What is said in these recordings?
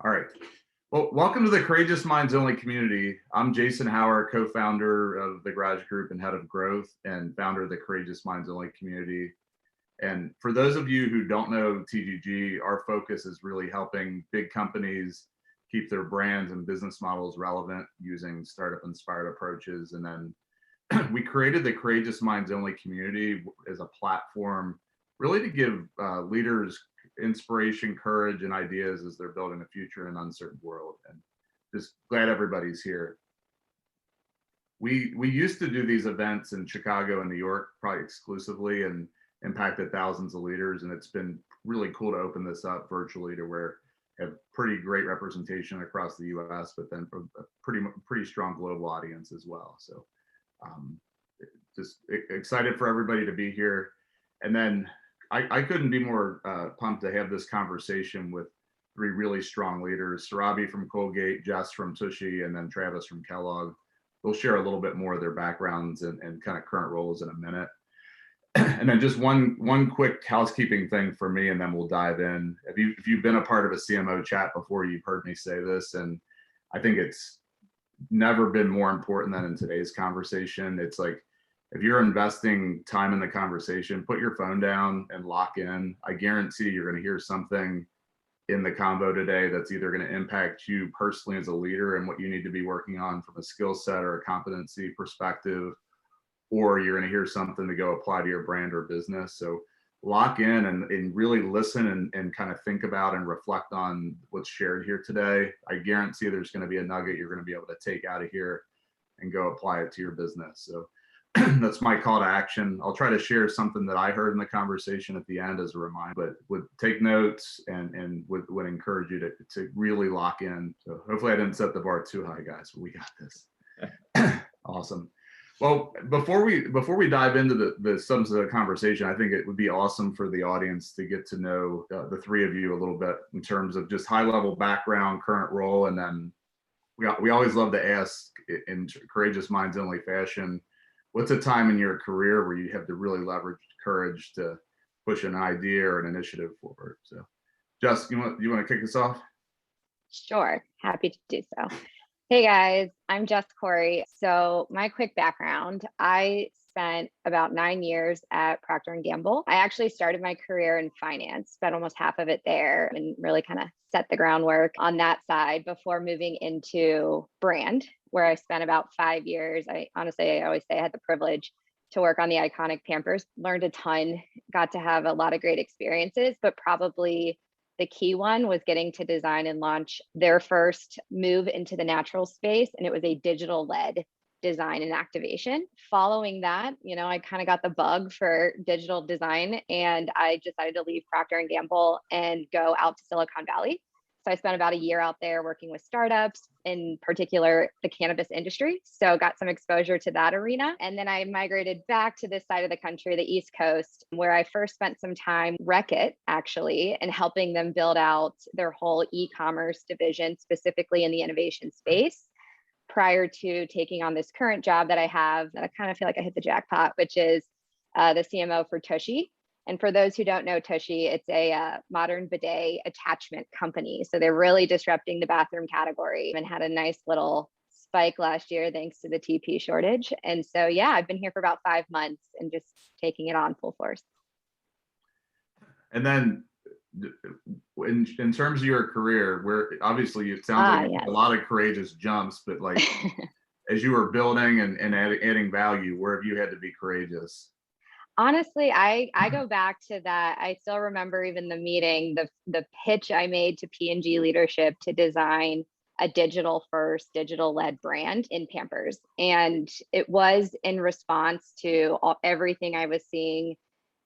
All right. Well, welcome to the Courageous Minds Only community. I'm Jason Hauer, co-founder of the Garage Group and head of growth and founder of the Courageous Minds Only community. And for those of you who don't know TGG, our focus is really helping big companies keep their brands and business models relevant using startup inspired approaches. And then we created the Courageous Minds Only community as a platform really to give leaders inspiration, courage, and ideas as they're building a future in an uncertain world. And just glad everybody's here. We used to do these events in Chicago and New York, probably exclusively, and impacted thousands of leaders. And it's been really cool to open this up virtually to where have pretty great representation across the U.S., but then a pretty strong global audience as well. So just excited for everybody to be here. And then I couldn't be more pumped to have this conversation with three really strong leaders: Surabhi from Colgate, Jess from TUSHY, and then Travis from Kellogg. They'll share a little bit more of their backgrounds and kind of current roles in a minute. And then just one quick housekeeping thing for me, and then we'll dive in. If you've been a part of a CMO chat before, you've heard me say this, and I think it's never been more important than in today's conversation. It's like, if you're investing time in the conversation, put your phone down and lock in. I guarantee you're going to hear something in the combo today that's either going to impact you personally as a leader and what you need to be working on from a skill set or a competency perspective, or you're going to hear something to go apply to your brand or business. So lock in and really listen and kind of think about and reflect on what's shared here today. I guarantee there's going to be a nugget you're going to be able to take out of here and go apply it to your business. So that's my call to action. I'll try to share something that I heard in the conversation at the end as a reminder, but would take notes and would encourage you to really lock in. So hopefully I didn't set the bar too high, guys, but we got this. Awesome. Well, before we dive into the substance of the conversation, I think it would be awesome for the audience to get to know the three of you a little bit in terms of just high level background, current role, and then we always love to ask in Courageous Minds Only fashion, what's a time in your career where you have to really leverage courage to push an idea or an initiative forward? So, Jess, you want to kick us off? Sure, happy to do so. Hey guys, I'm Jess Khourie. So my quick background, I spent about 9 years at Procter & Gamble. I actually started my career in finance, spent almost half of it there and really kind of set the groundwork on that side before moving into brand, where I spent about 5 years. I always say I had the privilege to work on the iconic Pampers, learned a ton, got to have a lot of great experiences, but probably the key one was getting to design and launch their first move into the natural space. And it was a digital led design and activation. Following that, I kind of got the bug for digital design and I decided to leave Procter & Gamble and go out to Silicon Valley. So I spent about a year out there working with startups, in particular the cannabis industry. So got some exposure to that arena. And then I migrated back to this side of the country, the East Coast, where I first spent some time Reckitt actually, and helping them build out their whole e-commerce division, specifically in the innovation space, prior to taking on this current job that I have, that I kind of feel like I hit the jackpot, which is the CMO for TUSHY. And for those who don't know TUSHY, it's a modern bidet attachment company. So they're really disrupting the bathroom category and had a nice little spike last year thanks to the TP shortage. And so, yeah, I've been here for about 5 months and just taking it on full force. And then in terms of your career, where obviously it sounds like a lot of courageous jumps, but like as you were building and adding value, where have you had to be courageous? Honestly, I go back to that. I still remember even the meeting, the pitch I made to P&G leadership to design a digital first, digital led brand in Pampers. And it was in response to everything I was seeing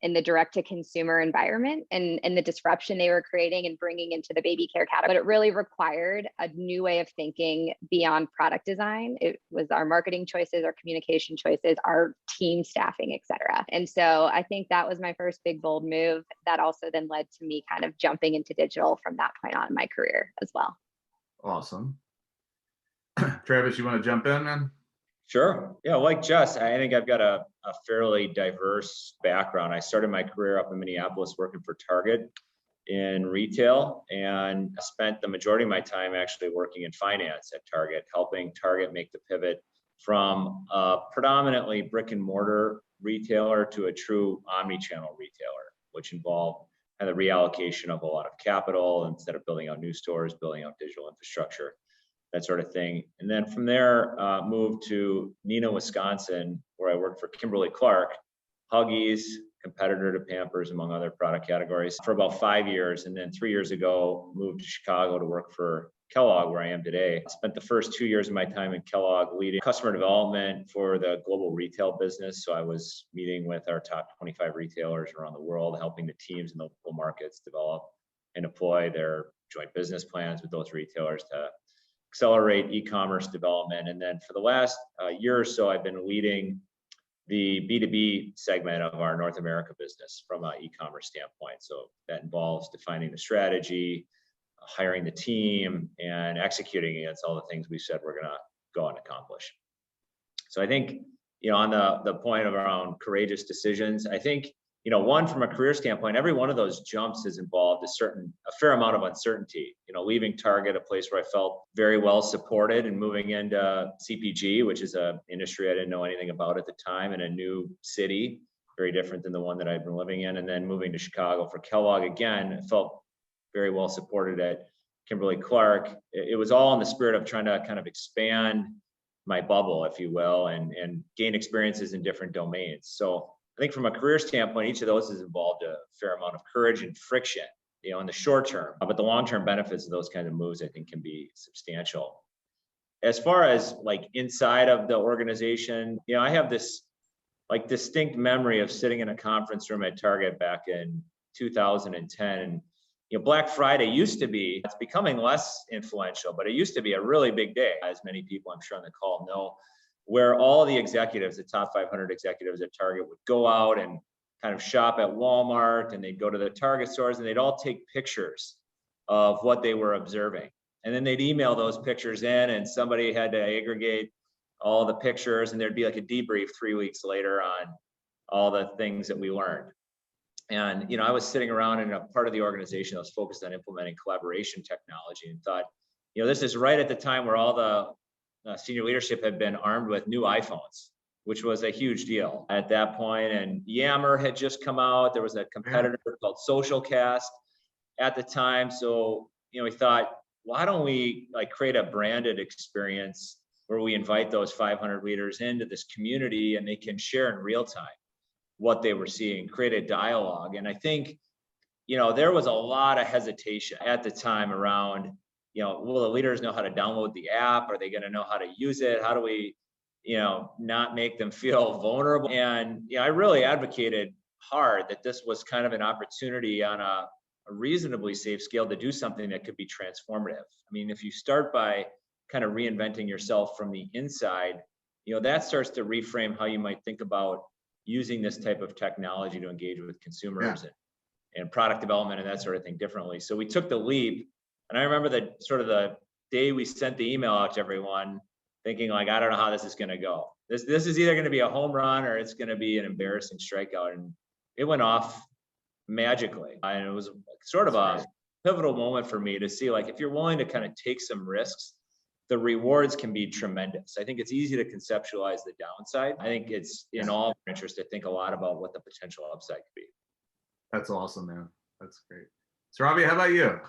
in the direct to consumer environment and the disruption they were creating and bringing into the baby care category. But it really required a new way of thinking beyond product design. It was our marketing choices, our communication choices, our team staffing, et cetera. And so I think that was my first big, bold move that also then led to me kind of jumping into digital from that point on in my career as well. Awesome. Travis, you want to jump in, man? Sure. Yeah, like Jess, I think I've got a fairly diverse background. I started my career up in Minneapolis working for Target. in retail and spent the majority of my time actually working in finance at Target, helping Target make the pivot from a predominantly brick and mortar retailer to a true omni-channel retailer, which involved kind of the reallocation of a lot of capital instead of building out new stores, building out digital infrastructure, that sort of thing. And then from there, moved to Neenah, Wisconsin, where I worked for Kimberly-Clark, Huggies, competitor to Pampers, among other product categories, for about 5 years. And then 3 years ago, moved to Chicago to work for Kellogg, where I am today. I spent the first 2 years of my time in Kellogg leading customer development for the global retail business. So I was meeting with our top 25 retailers around the world, helping the teams in the local markets develop and deploy their joint business plans with those retailers to accelerate e-commerce development. And then for the last year or so, I've been leading the B2B segment of our North America business from an e-commerce standpoint. So that involves defining the strategy, hiring the team, and executing against all the things we said we're going to go and accomplish. So I think, on the point around courageous decisions, I think, one, from a career standpoint, every one of those jumps has involved a fair amount of uncertainty. Leaving Target, a place where I felt very well supported, and moving into CPG, which is an industry I didn't know anything about at the time, in a new city, very different than the one that I'd been living in. And then moving to Chicago for Kellogg again, I felt very well supported at Kimberly-Clark. It was all in the spirit of trying to kind of expand my bubble, if you will, and gain experiences in different domains. So I think from a career standpoint, each of those has involved a fair amount of courage and friction, in the short term. But the long-term benefits of those kind of moves, I think, can be substantial. As far as like inside of the organization, I have this like distinct memory of sitting in a conference room at Target back in 2010. Black Friday used to be, it's becoming less influential, but it used to be a really big day, as many people I'm sure on the call know, where all the executives, the top 500 executives at Target, would go out and kind of shop at Walmart, and they'd go to the Target stores, and they'd all take pictures of what they were observing. And then they'd email those pictures in, and somebody had to aggregate all the pictures, and there'd be like a debrief 3 weeks later on all the things that we learned. And, I was sitting around in a part of the organization that was focused on implementing collaboration technology, and thought, this is right at the time where all the senior leadership had been armed with new iPhones, which was a huge deal at that point. And Yammer had just come out. There was a competitor called SocialCast at the time. So, we thought, why don't we create a branded experience where we invite those 500 leaders into this community, and they can share in real time what they were seeing, create a dialogue. And I think, there was a lot of hesitation at the time around, will the leaders know how to download the app? Are they going to know how to use it? How do we, not make them feel vulnerable? And, I really advocated hard that this was kind of an opportunity on a reasonably safe scale to do something that could be transformative. I mean, if you start by kind of reinventing yourself from the inside, that starts to reframe how you might think about using this type of technology to engage with consumers and product development and that sort of thing differently. So we took the leap. And I remember the day we sent the email out to everyone, thinking I don't know how this is going to go. This is either going to be a home run or it's going to be an embarrassing strikeout. And it went off magically. And it was sort of a pivotal moment for me to see, if you're willing to kind of take some risks, the rewards can be tremendous. I think it's easy to conceptualize the downside. I think it's in all our interest to think a lot about what the potential upside could be. That's awesome, man. That's great. Surabhi, how about you?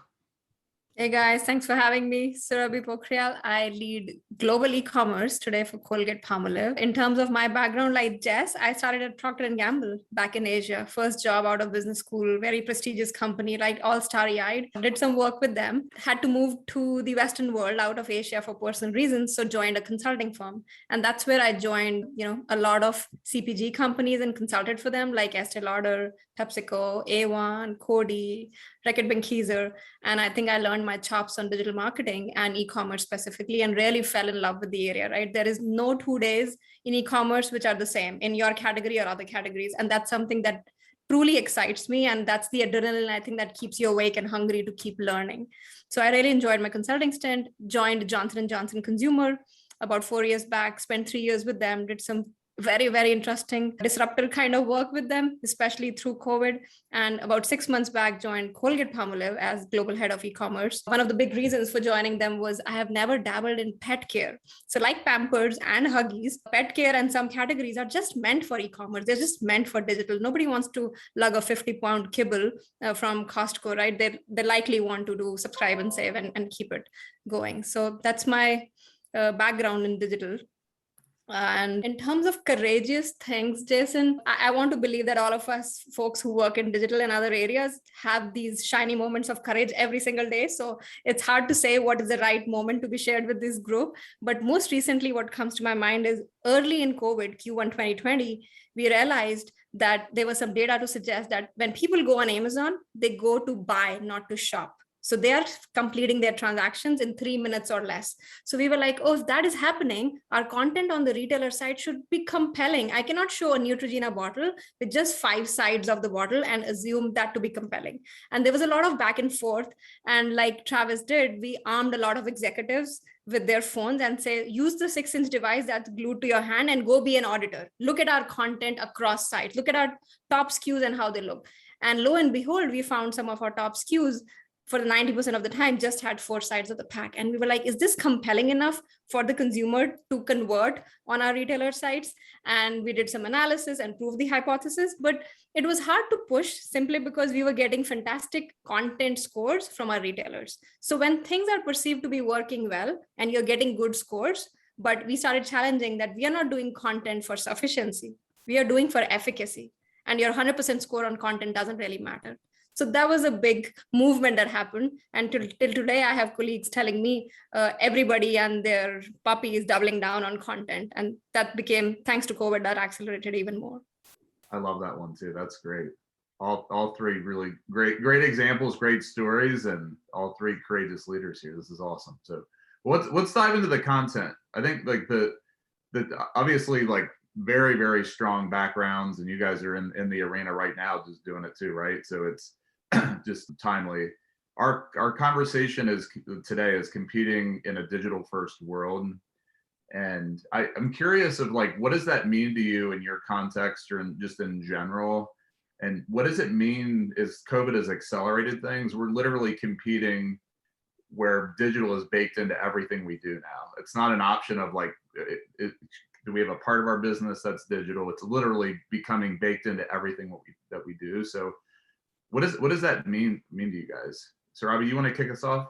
Hey guys, thanks for having me. Surabhi Pokhriyal. I lead global e-commerce today for Colgate-Palmolive. In terms of my background, like Jess, I started at Procter & Gamble back in Asia. First job out of business school, very prestigious company, like all starry-eyed. Did some work with them. Had to move to the Western world out of Asia for personal reasons, so joined a consulting firm. And that's where I joined, a lot of CPG companies and consulted for them, like Estee Lauder, PepsiCo, A1, Coty, Reckitt Benckiser. And I think I learned my chops on digital marketing and e-commerce specifically, and really fell in love with the area, right? There is no 2 days in e-commerce which are the same in your category or other categories. And that's something that truly excites me. And that's the adrenaline, I think, that keeps you awake and hungry to keep learning. So I really enjoyed my consulting stint, joined Johnson & Johnson Consumer about 4 years back, spent 3 years with them, did some very, very interesting, disruptive kind of work with them, especially through COVID. And about 6 months back, joined Colgate-Palmolive as global head of e-commerce. One of the big reasons for joining them was I have never dabbled in pet care. So like Pampers and Huggies, pet care and some categories are just meant for e-commerce. They're just meant for digital. Nobody wants to lug a 50-pound kibble from Costco, right? They likely want to do subscribe and save and keep it going. So that's my background in digital. And in terms of courageous things, Jason, I want to believe that all of us folks who work in digital and other areas have these shiny moments of courage every single day. So it's hard to say what is the right moment to be shared with this group. But most recently, what comes to my mind is early in COVID, Q1 2020, we realized that there was some data to suggest that when people go on Amazon, they go to buy, not to shop. So they are completing their transactions in 3 minutes or less. So we were like, oh, if that is happening, our content on the retailer side should be compelling. I cannot show a Neutrogena bottle with just 5 sides of the bottle and assume that to be compelling. And there was a lot of back and forth. And like Travis did, we armed a lot of executives with their phones and say, use the 6-inch device that's glued to your hand and go be an auditor. Look at our content across sites. Look at our top SKUs and how they look. And lo and behold, we found some of our top SKUs for the 90% of the time just had 4 sides of the pack. And we were like, is this compelling enough for the consumer to convert on our retailer sites? And we did some analysis and proved the hypothesis, but it was hard to push simply because we were getting fantastic content scores from our retailers. So when things are perceived to be working well and you're getting good scores, but we started challenging that we are not doing content for sufficiency, we are doing for efficacy. And your 100% score on content doesn't really matter. So that was a big movement that happened. And till today, I have colleagues telling me everybody and their puppy is doubling down on content. And that became, thanks to COVID, that accelerated even more. I love that one too. That's great. All 3 really great examples, great stories, and all 3 courageous leaders here. This is awesome. So let's dive into the content. I think like the obviously like very, very strong backgrounds, and you guys are in the arena right now just doing it too, right? So it's just timely. Our conversation today is competing in a digital first world. And I'm curious of like, what does that mean to you in your context or just in general? And what does it mean is COVID has accelerated things? We're literally competing where digital is baked into everything we do now. It's not an option of like, do we have a part of our business that's digital? It's literally becoming baked into everything that we do. So what does that mean to you guys? Surabhi, you want to kick us off?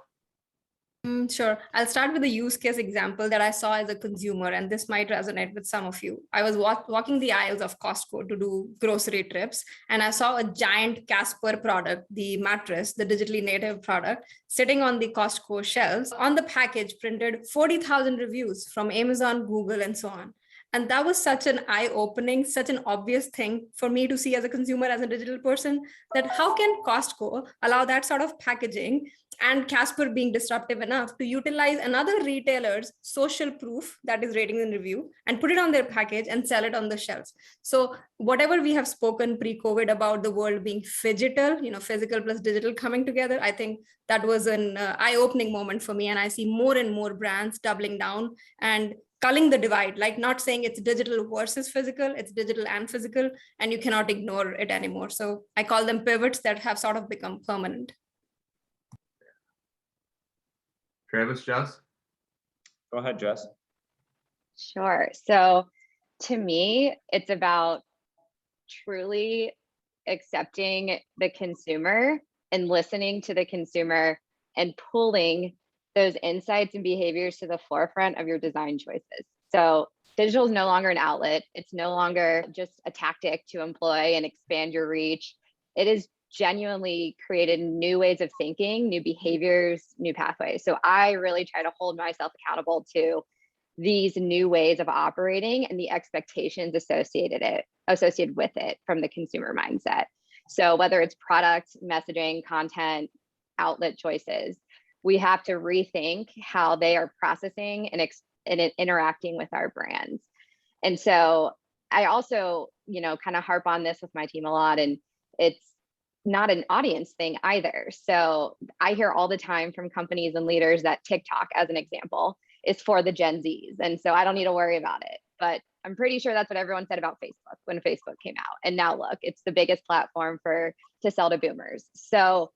Sure. I'll start with a use case example that I saw as a consumer, and this might resonate with some of you. I was walking the aisles of Costco to do grocery trips, and I saw a giant Casper product, the mattress, the digitally native product, sitting on the Costco shelves. On the package printed 40,000 reviews from Amazon, Google, and so on. And that was such an eye-opening, such an obvious thing for me to see as a consumer, as a digital person, that how can Costco allow that sort of packaging and Casper being disruptive enough to utilize another retailer's social proof, that is ratings and review, and put it on their package and sell it on the shelves. So whatever we have spoken pre-COVID about the world being phygital, physical plus digital coming together, I think that was an eye-opening moment for me. And I see more and more brands doubling down and culling the divide, like not saying it's digital versus physical, it's digital and physical, and you cannot ignore it anymore. So I call them pivots that have sort of become permanent. Travis, Jess? Go ahead, Jess. Sure. So to me, it's about truly accepting the consumer and listening to the consumer and pulling those insights and behaviors to the forefront of your design choices. So digital is no longer an outlet. It's no longer just a tactic to employ and expand your reach. It is genuinely created new ways of thinking, new behaviors, new pathways. So I really try to hold myself accountable to these new ways of operating and the expectations associated with it from the consumer mindset. So whether it's product, messaging, content, outlet choices, we have to rethink how they are processing and interacting with our brands. And so I also, kind of harp on this with my team a lot, and it's not an audience thing either. So I hear all the time from companies and leaders that TikTok, as an example, is for the Gen Zs. And so I don't need to worry about it. But I'm pretty sure that's what everyone said about Facebook when Facebook came out. And now look, it's the biggest platform to sell to boomers. So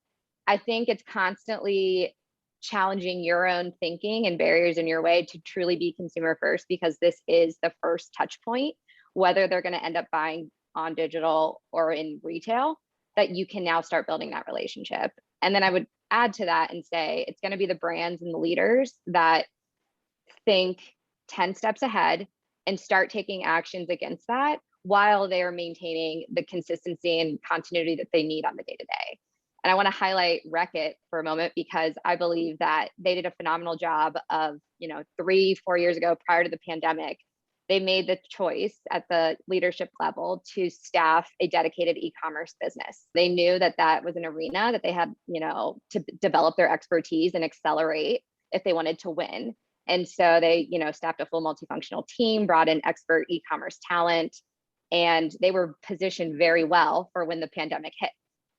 I think it's constantly challenging your own thinking and barriers in your way to truly be consumer first, because this is the first touch point, whether they're going to end up buying on digital or in retail, that you can now start building that relationship. And then I would add to that and say it's going to be the brands and the leaders that think 10 steps ahead and start taking actions against that while they are maintaining the consistency and continuity that they need on the day-to-day. And I want to highlight Reckitt for a moment, because I believe that they did a phenomenal job of, 3-4 years ago, prior to the pandemic, they made the choice at the leadership level to staff a dedicated e-commerce business. They knew that that was an arena that they had, to develop their expertise and accelerate if they wanted to win. And so they, staffed a full multifunctional team, brought in expert e-commerce talent, and they were positioned very well for when the pandemic hit.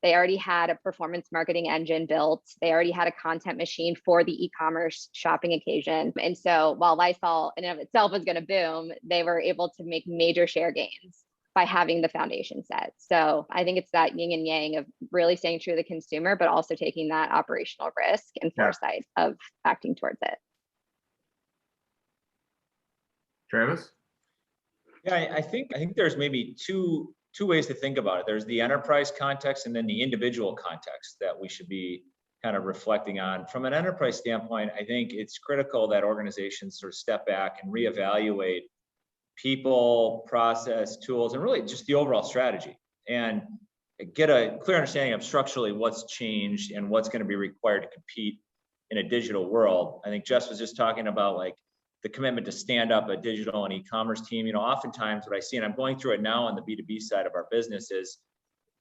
They already had a performance marketing engine built. They already had a content machine for the e-commerce shopping occasion. And so while Lysol in and of itself was going to boom, they were able to make major share gains by having the foundation set. So I think it's that yin and yang of really staying true to the consumer, but also taking that operational risk and foresight of acting towards it. Travis? Yeah, I think there's maybe two ways to think about it. There's the enterprise context and then the individual context that we should be kind of reflecting on. From an enterprise standpoint, I think it's critical that organizations sort of step back and reevaluate people, process, tools, and really just the overall strategy, and get a clear understanding of structurally what's changed and what's going to be required to compete in a digital world. I think Jess was just talking about like the commitment to stand up a digital and e-commerce team. Oftentimes what I see, and I'm going through it now on the B2B side of our business, is,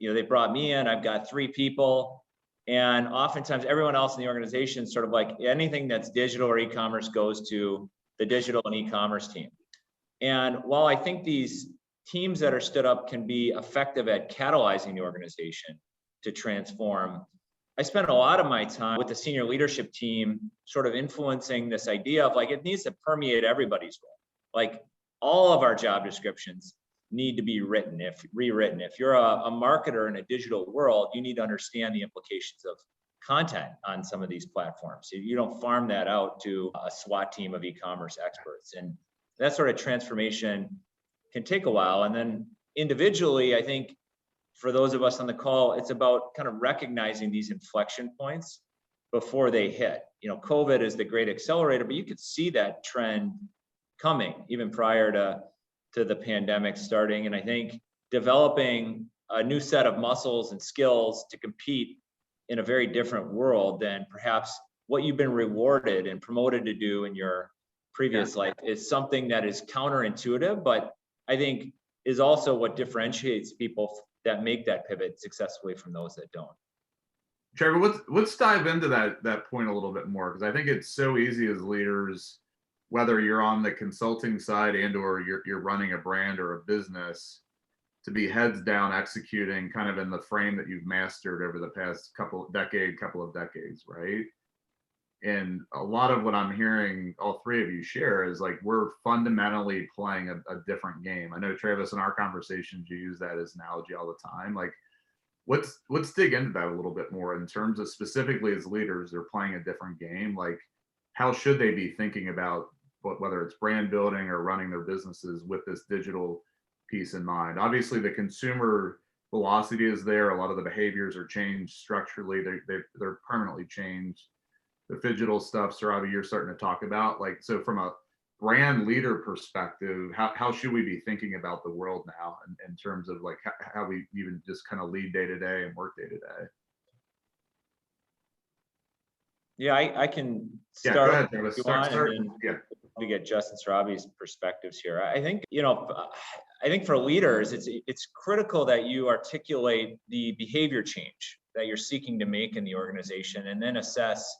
they brought me in, I've got 3 people, and oftentimes everyone else in the organization sort of like anything that's digital or e-commerce goes to the digital and e-commerce team. And while I think these teams that are stood up can be effective at catalyzing the organization to transform, I spent a lot of my time with the senior leadership team sort of influencing this idea of like, it needs to permeate everybody's role. Like all of our job descriptions need to be rewritten. If you're a marketer in a digital world, you need to understand the implications of content on some of these platforms. You don't farm that out to a SWAT team of e-commerce experts. And that sort of transformation can take a while. And then individually, I think for those of us on the call, it's about kind of recognizing these inflection points before they hit. COVID is the great accelerator, but you could see that trend coming even prior to the pandemic starting. And I think developing a new set of muscles and skills to compete in a very different world than perhaps what you've been rewarded and promoted to do in your previous life is something that is counterintuitive, but I think is also what differentiates people that make that pivot successfully from those that don't. Trevor, let's dive into that point a little bit more, because I think it's so easy as leaders, whether you're on the consulting side and or you're running a brand or a business, to be heads down executing kind of in the frame that you've mastered over the past couple of decades, right? And a lot of what I'm hearing all 3 of you share is like, we're fundamentally playing a different game. I know, Travis, in our conversations, you use that as an analogy all the time. Like, let's dig into that a little bit more in terms of specifically as leaders, they're playing a different game. Like, how should they be thinking about whether it's brand building or running their businesses with this digital piece in mind? Obviously, the consumer velocity is there. A lot of the behaviors are changed structurally. They're permanently changed. The digital stuff, Surabhi, you're starting to talk about. Like, so from a brand leader perspective, how should we be thinking about the world now in terms of like how we even just kind of lead day to day and work day to day? Yeah, I can start. Yeah, go ahead, Travis. Start. To get Jess and Surabhi's perspectives here. I think, I think for leaders, it's critical that you articulate the behavior change that you're seeking to make in the organization, and then assess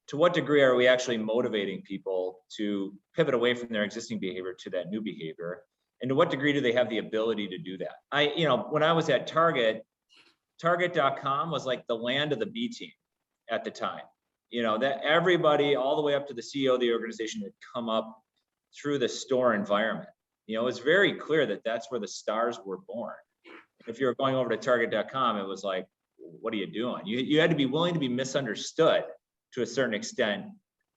to what degree are we actually motivating people to pivot away from their existing behavior to that new behavior, and to what degree do they have the ability to do that? When I was at Target, Target.com was like the land of the B team at the time. That everybody all the way up to the CEO of the organization had come up through the store environment. You know, it's very clear that that's where the stars were born. If you were going over to Target.com, it was like, what are you doing? You had to be willing to be misunderstood to a certain extent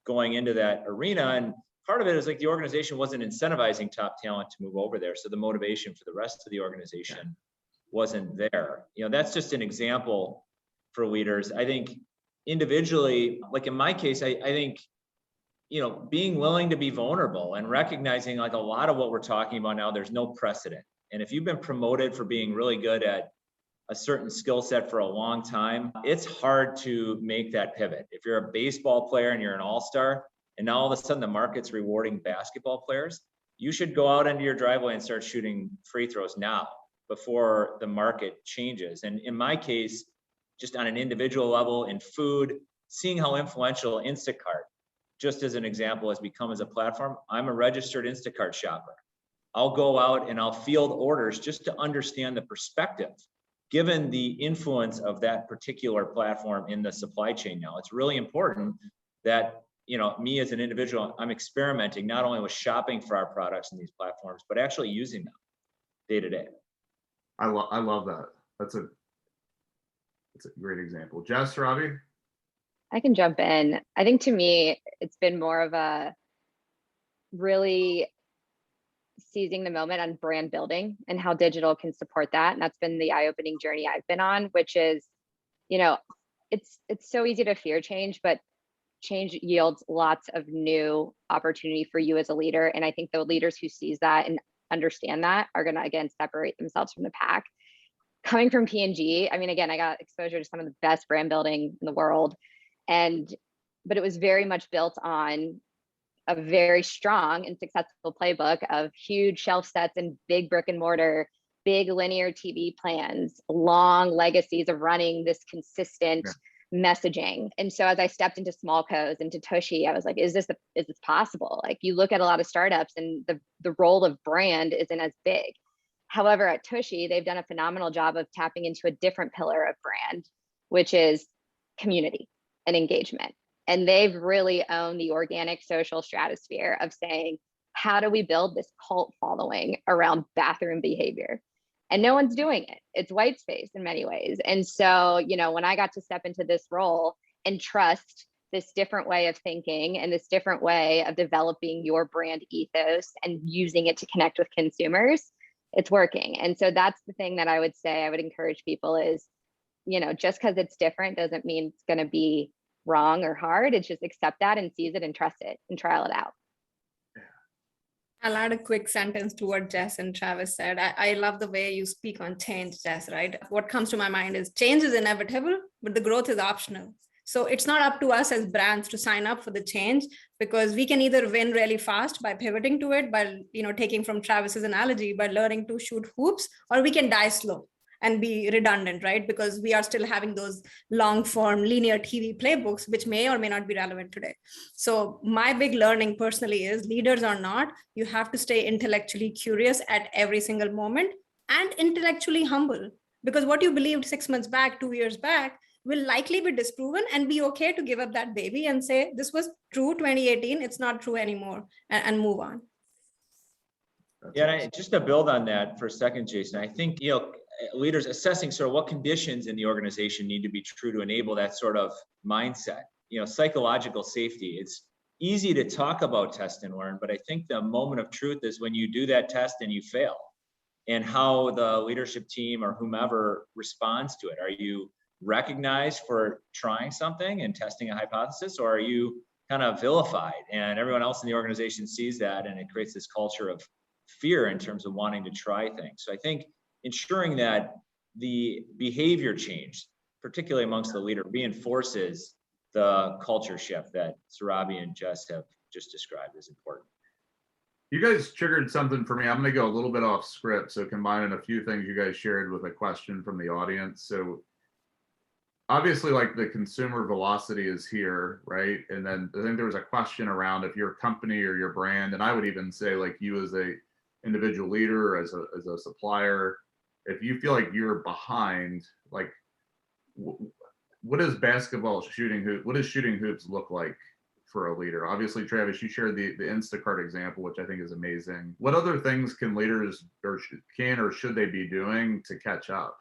going into that arena. And part of it is like the organization wasn't incentivizing top talent to move over there. So the motivation for the rest of the organization wasn't there. You know, that's just an example for leaders. I think individually, like in my case, I think, you know, being willing to be vulnerable and recognizing like a lot of what we're talking about now, there's no precedent. And if you've been promoted for being really good at a certain skill set for a long time, it's hard to make that pivot. If you're a baseball player and you're an all-star, and now all of a sudden the market's rewarding basketball players, you should go out into your driveway and start shooting free throws now before the market changes. And in my case, just on an individual level in food, seeing how influential Instacart, just as an example, has become as a platform. I'm a registered Instacart shopper. I'll go out and I'll field orders just to understand the perspective, given the influence of that particular platform in the supply chain now. It's really important that, you know, me as an individual, I'm experimenting not only with shopping for our products in these platforms, but actually using them day to day. I love that. That's a great example. Jess, Robbie? I can jump in. I think to me, it's been more of a really seizing the moment on brand building and how digital can support that. And that's been the eye-opening journey I've been on, which is, you know, it's so easy to fear change, but change yields lots of new opportunity for you as a leader. And I think the leaders who seize that and understand that are going to, again, separate themselves from the pack. Coming from P&G, I mean, again, I got exposure to some of the best brand building in the world. But it was very much built on a very strong and successful playbook of huge shelf sets and big brick and mortar, big linear TV plans, long legacies of running this consistent messaging. And so as I stepped into small co's, into TUSHY, I was like, is this possible? Like, you look at a lot of startups and the role of brand isn't as big. However, at TUSHY, they've done a phenomenal job of tapping into a different pillar of brand, which is community and engagement. And they've really owned the organic social stratosphere of saying, how do we build this cult following around bathroom behavior? And no one's doing it. It's white space in many ways. And so, you know, when I got to step into this role and trust this different way of thinking and this different way of developing your brand ethos and using it to connect with consumers, it's working. And so that's the thing that I would say I would encourage people is, you know, just because it's different doesn't mean it's going to be wrong or hard. It's just accept that and seize it and trust it and trial it out. I'll add a quick sentence to what Jess and Travis said. I love the way you speak on change, Jess, right? What comes to my mind is change is inevitable, but the growth is optional. So it's not up to us as brands to sign up for the change, because we can either win really fast by pivoting to it, by, you know, taking from Travis's analogy, by learning to shoot hoops, or we can die slow and be redundant, right? Because we are still having those long form linear TV playbooks, which may or may not be relevant today. So my big learning personally is, leaders or not, you have to stay intellectually curious at every single moment and intellectually humble, because what you believed 6 months back, 2 years back, will likely be disproven, and be okay to give up that baby and say, this was true 2018, it's not true anymore, and move on. Yeah, and just to build on that for a second, Jason, I think, you know, leaders assessing sort of what conditions in the organization need to be true to enable that sort of mindset. You know, psychological safety. It's easy to talk about test and learn, but I think the moment of truth is when you do that test and you fail, and how the leadership team or whomever responds to it. Are you recognized for trying something and testing a hypothesis, or are you kind of vilified and everyone else in the organization sees that, and it creates this culture of fear in terms of wanting to try things? So I think ensuring that the behavior change, particularly amongst the leader, reinforces the culture shift that Surabhi and Jess have just described is important. You guys triggered something for me. I'm going to go a little bit off script, so combining a few things you guys shared with a question from the audience. So obviously, like, the consumer velocity is here, right? And then I think there was a question around if your company or your brand, and I would even say like you as a individual leader, as a supplier, if you feel like you're behind, like, what does shooting hoops look like for a leader? Obviously, Travis, you shared the Instacart example, which I think is amazing. What other things can leaders or should they be doing to catch up?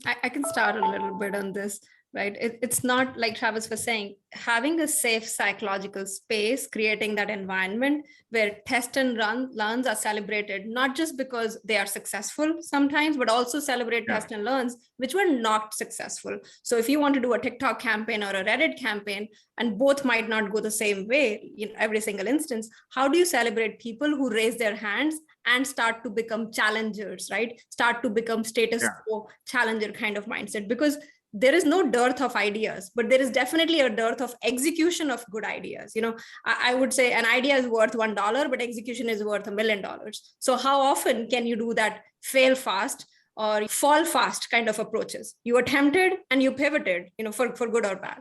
I can start a little bit on this, right? It's not like Travis was saying, having a safe psychological space, creating that environment where test and learns are celebrated, not just because they are successful sometimes, but also celebrate test and learns which were not successful. So if you want to do a TikTok campaign or a Reddit campaign, and both might not go the same way, every single instance, how do you celebrate people who raise their hands and start to become challengers, right? Start to become status quo challenger kind of mindset, because there is no dearth of ideas, but there is definitely a dearth of execution of good ideas. I would say an idea is worth $1, but execution is worth $1 million. So how often can you do that fail fast or fall fast kind of approaches? You attempted and you pivoted, for good or bad.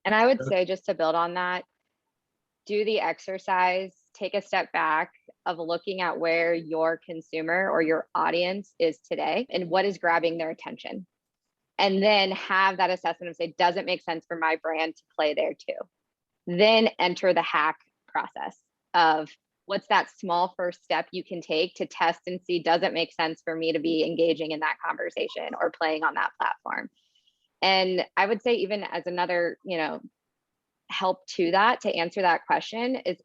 And I would say, just to build on that, do the exercise, take a step back of looking at where your consumer or your audience is today and what is grabbing their attention. And then have that assessment of say, does it make sense for my brand to play there too? Then enter the hack process of what's that small first step you can take to test and see, does it make sense for me to be engaging in that conversation or playing on that platform? And I would say, even as another, help to that, to answer that question is,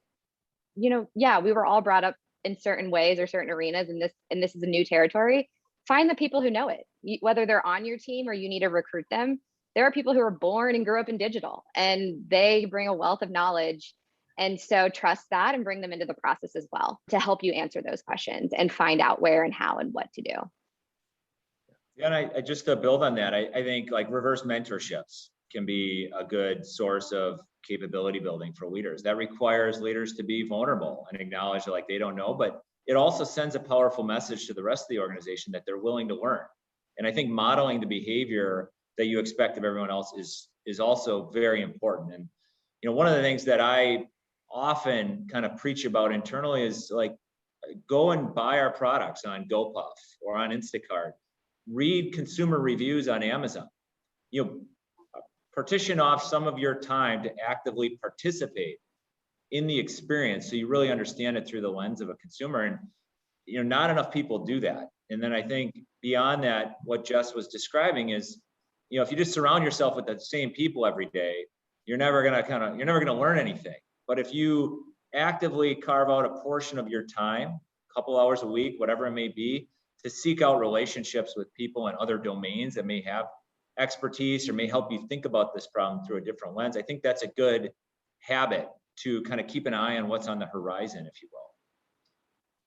yeah, we were all brought up in certain ways or certain arenas, and this is a new territory. Find the people who know it, whether they're on your team or you need to recruit them. There are people who are born and grew up in digital, and they bring a wealth of knowledge. And so trust that and bring them into the process as well to help you answer those questions and find out where and how and what to do. Yeah, and I just to build on that, I think like reverse mentorships can be a good source of capability building for leaders. That requires leaders to be vulnerable and acknowledge that like they don't know, but it also sends a powerful message to the rest of the organization that they're willing to learn. And I think modeling the behavior that you expect of everyone else is also very important. And one of the things that I often kind of preach about internally is like, go and buy our products on GoPuff or on Instacart. Read consumer reviews on Amazon. Partition off some of your time to actively participate in the experience so you really understand it through the lens of a consumer. And not enough people do that. And then I think beyond that, what Jess was describing is, if you just surround yourself with the same people every day, you're never gonna learn anything. But if you actively carve out a portion of your time, a couple hours a week, whatever it may be, to seek out relationships with people in other domains that may have expertise or may help you think about this problem through a different lens, I think that's a good habit to kind of keep an eye on what's on the horizon, if you will.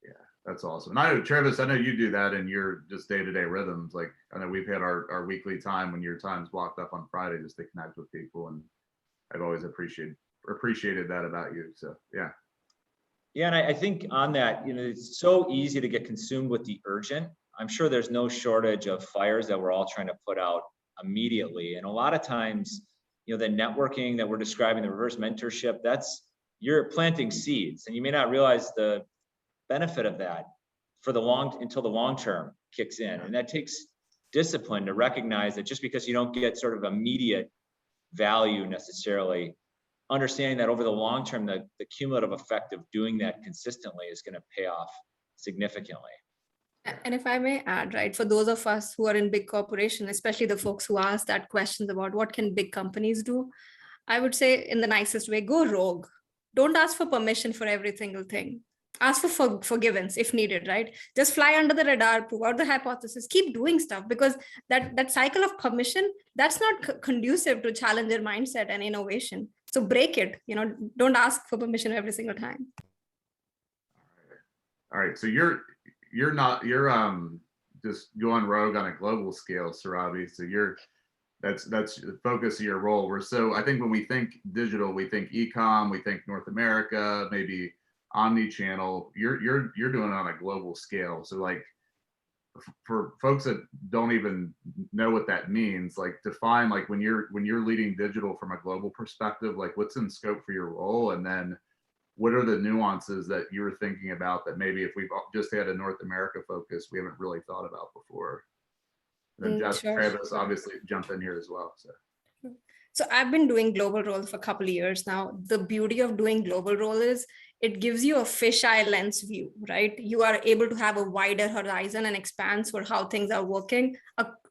Yeah, that's awesome. And I know, Travis, I know you do that in your just day-to-day rhythms. Like, I know we've had our weekly time when your time's blocked up on Friday just to connect with people, and I've always appreciated that about you. So yeah. Yeah, and I think on that, it's so easy to get consumed with the urgent. I'm sure there's no shortage of fires that we're all trying to put out immediately. And a lot of times, the networking that we're describing, the reverse mentorship, you're planting seeds, and you may not realize the benefit of that until the long term kicks in. And that takes discipline to recognize that just because you don't get sort of immediate value necessarily, understanding that over the long term, the cumulative effect of doing that consistently is going to pay off significantly. And if I may add, right, for those of us who are in big corporations, especially the folks who ask that questions about what can big companies do, I would say in the nicest way, go rogue. Don't ask for permission for every single thing. Ask for forgiveness if needed, right? Just fly under the radar, prove out the hypothesis, keep doing stuff, because that cycle of permission, that's not conducive to challenger mindset and innovation. So break it, don't ask for permission every single time. All right. So you're just going rogue on a global scale, Surabhi. So that's the focus of your role. I think when we think digital, we think e-com, we think North America, maybe omni-channel. You're doing it on a global scale. So like for folks that don't even know what that means, like define like when you're leading digital from a global perspective, like what's in scope for your role, and then what are the nuances that you're thinking about that maybe if we've just had a North America focus, we haven't really thought about before? And then Jess, Sure. Travis, obviously jump in here as well. So So I've been doing global roles for a couple of years now. The beauty of doing global role is it gives you a fisheye lens view, right? You are able to have a wider horizon and expanse for how things are working,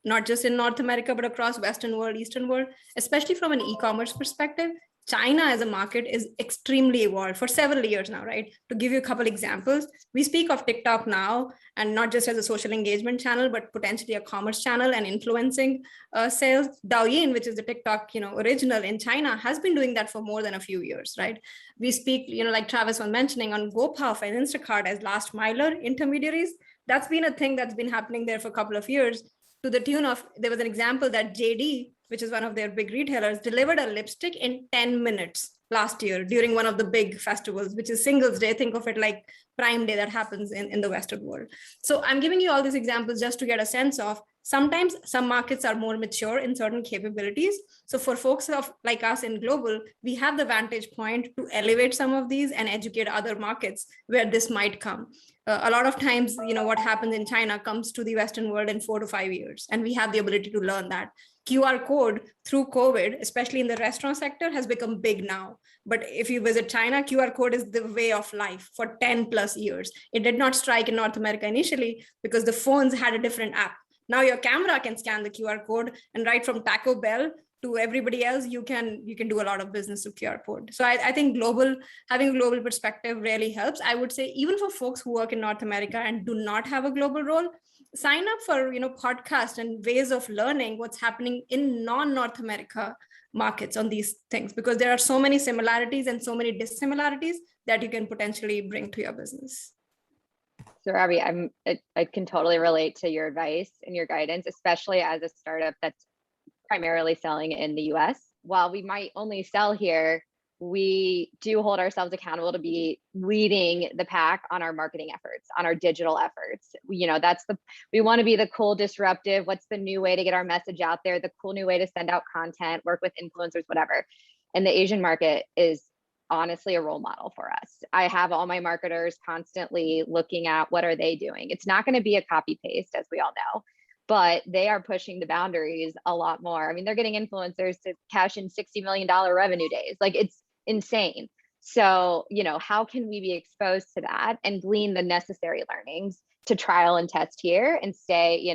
not just in North America, but across Western world, Eastern world, especially from an e-commerce perspective. China as a market is extremely evolved for several years now, right? To give you a couple examples, we speak of TikTok now, and not just as a social engagement channel, but potentially a commerce channel and influencing sales. Douyin, which is the TikTok, original in China, has been doing that for more than a few years, right? We speak, like Travis was mentioning, on GoPuff and Instacart as last miler intermediaries. That's been a thing that's been happening there for a couple of years, to the tune of, there was an example that JD, which is one of their big retailers, delivered a lipstick in 10 minutes last year during one of the big festivals, which is Singles Day. Think of it like Prime Day that happens in the Western world. So I'm giving you all these examples just to get a sense of, sometimes some markets are more mature in certain capabilities. So for folks like us in global, we have the vantage point to elevate some of these and educate other markets where this might come. A lot of times, what happens in China comes to the Western world in 4 to 5 years, and we have the ability to learn that. QR code through COVID, especially in the restaurant sector, has become big now. But if you visit China, QR code is the way of life for 10 plus years. It did not strike in North America initially because the phones had a different app. Now your camera can scan the QR code, and right from Taco Bell to everybody else, you can do a lot of business with QR code. So I think having a global perspective really helps. I would say even for folks who work in North America and do not have a global role, sign up for podcasts and ways of learning what's happening in non-North America markets on these things, because there are so many similarities and so many dissimilarities that you can potentially bring to your business. So Robbie, I can totally relate to your advice and your guidance, especially as a startup that's primarily selling in the US. While we might only sell here, we do hold ourselves accountable to be leading the pack on our marketing efforts, on our digital efforts. We want to be the cool disruptive, what's the new way to get our message out there, the cool new way to send out content, work with influencers, whatever. And the Asian market is honestly a role model for us. I have all my marketers constantly looking at what are they doing. It's not going to be a copy paste, as we all know, but they are pushing the boundaries a lot more. I mean, they're getting influencers to cash in $60 million revenue days. Like, it's insane. So, how can we be exposed to that and glean the necessary learnings to trial and test here and stay,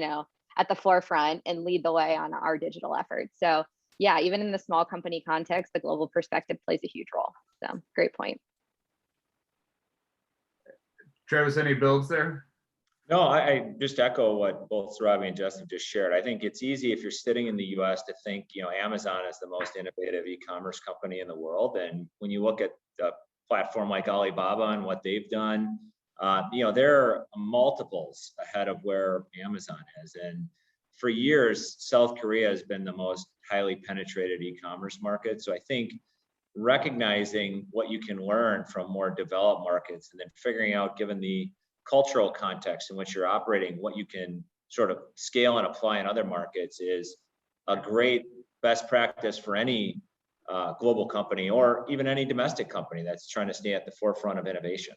at the forefront and lead the way on our digital efforts? So yeah, even in the small company context, the global perspective plays a huge role. So great point. Travis, any builds there? No, I just echo what both Surabhi and Jess have just shared. I think it's easy if you're sitting in the US to think, Amazon is the most innovative e-commerce company in the world. And when you look at the platform like Alibaba and what they've done, they're multiples ahead of where Amazon is. And for years, South Korea has been the most highly penetrated e-commerce market. So I think recognizing what you can learn from more developed markets and then figuring out, given the cultural context in which you're operating, what you can sort of scale and apply in other markets is a great best practice for any global company or even any domestic company that's trying to stay at the forefront of innovation.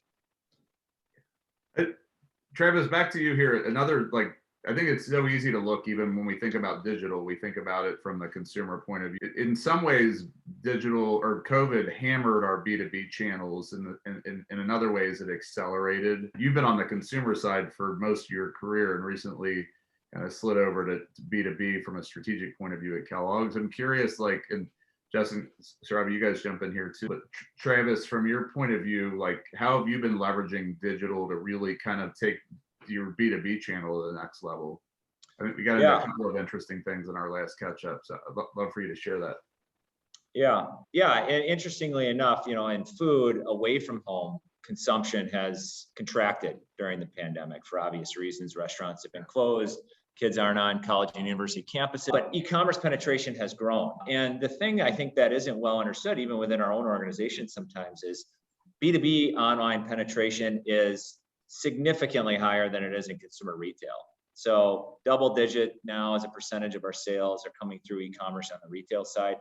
Travis, back to you here. I think it's so easy to look, even when we think about digital, we think about it from the consumer point of view. In some ways, digital or COVID hammered our B2B channels, and in other ways it accelerated. You've been on the consumer side for most of your career and recently kind of slid over to B2B from a strategic point of view at Kellogg's. I'm curious, and Justin, Surabhi, you guys jump in here too. But Travis, from your point of view, how have you been leveraging digital to really kind of take your B2B channel to the next level? I think we got into a couple of interesting things in our last catch up, so I'd love for you to share that. Yeah. And interestingly enough, in food, away from home consumption has contracted during the pandemic for obvious reasons. Restaurants have been closed. Kids aren't on college and university campuses, but e-commerce penetration has grown. And the thing I think that isn't well understood, even within our own organization sometimes, is B2B online penetration is significantly higher than it is in consumer retail. So double digit now as a percentage of our sales are coming through e-commerce on the retail side.